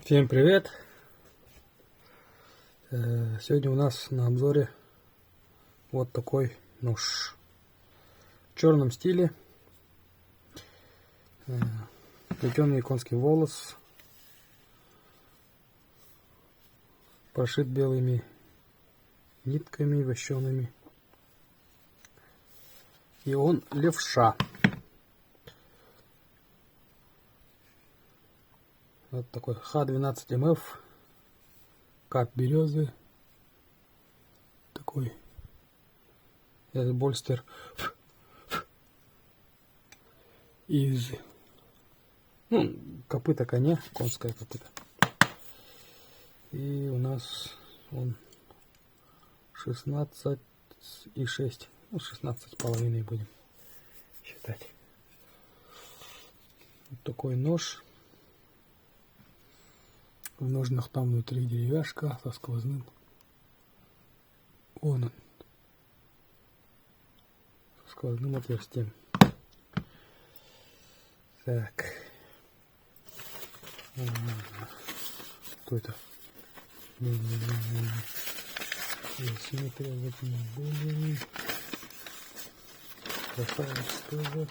Всем привет! Сегодня у нас на обзоре вот такой нож в черном стиле, плетеный конский волос, прошит белыми нитками вощеными, и он левша. Вот такой Х12МФ, кап березы, такой больстер из копыта коня, конское копыто. И у нас он 16,6, 16,5 будем считать. Вот такой нож. В ножнах там внутри деревяшка со сквозным. Вон он. Со сквозным отверстием. Так. Что это? Симметрия вот не будем. Красавец тоже.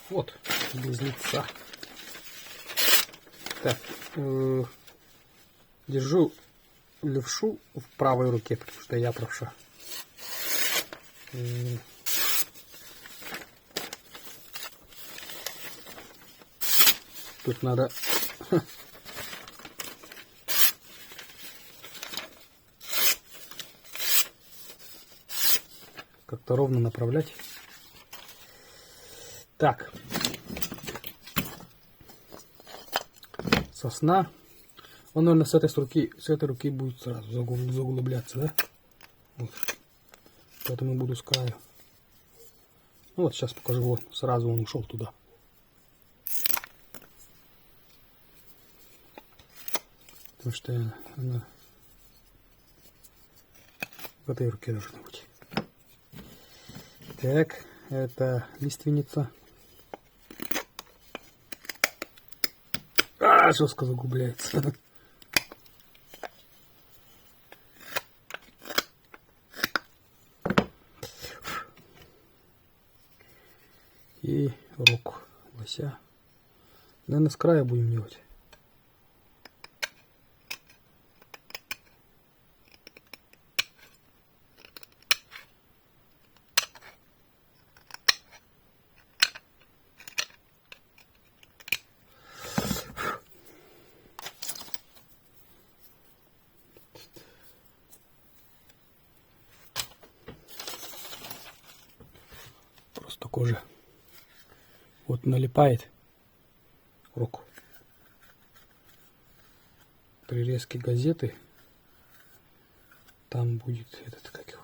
Вот, без лица. Так, держу левшу в правой руке, потому что я правша. Тут надо как-то ровно направлять. Так. Сосна. Он, наверное, с этой руки будет сразу заглубляться, да? Вот. Поэтому буду с краю. Ну, вот сейчас покажу. Вот, сразу он ушел туда. Потому что она в этой руке должна быть. Так, это лиственница. Жестко загубляется. И рог лося. Наверное, с края будем делать. Кожа вот налипает руку. При резке газеты там будет этот, как его,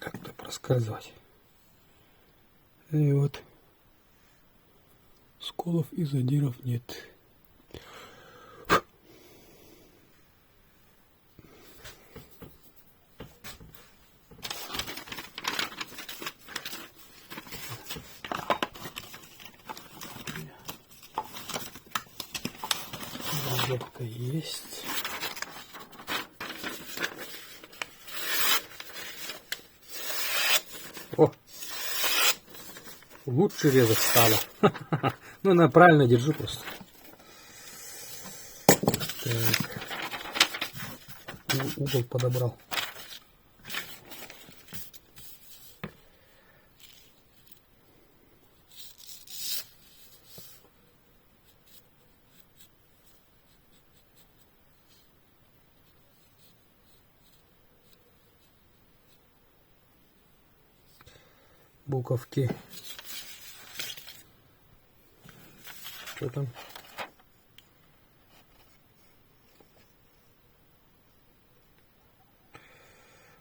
как-то проскальзывать. И вот сколов и задиров нет. Розетка есть. О! Лучше резать стало. Ну, она правильно держу просто. Так. Угол подобрал. Буковки. Что там?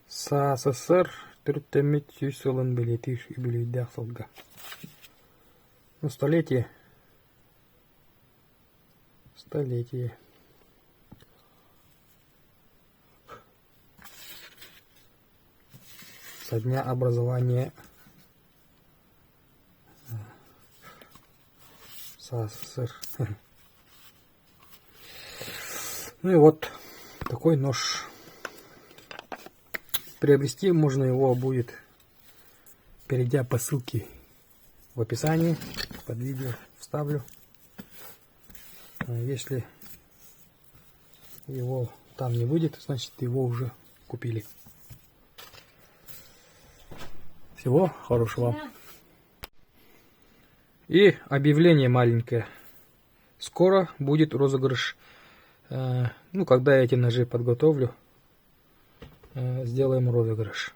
СССР Түркмет сүйсілін білетір үбілейді ақсылға. Ну, столетие. Столетие. Со дня образования СССР. Ну и вот такой нож. Приобрести можно его будет, перейдя по ссылке в описании под видео, вставлю. Если его там не выйдет, значит его уже купили. Всего хорошего. И объявление маленькое. Скоро будет розыгрыш. Ну, когда я эти ножи подготовлю, сделаем розыгрыш.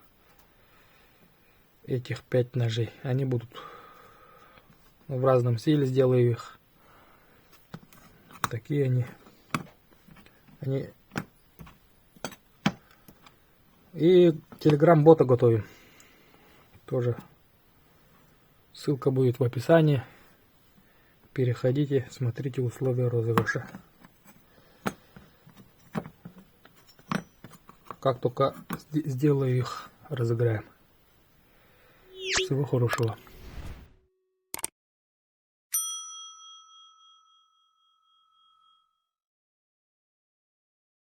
Этих 5 ножей. Они будут в разном стиле, сделаю их. Такие они. И телеграм-бота готовим. Тоже ссылка будет в описании. Переходите, смотрите условия розыгрыша. Как только сделаю их, разыграем. Всего хорошего.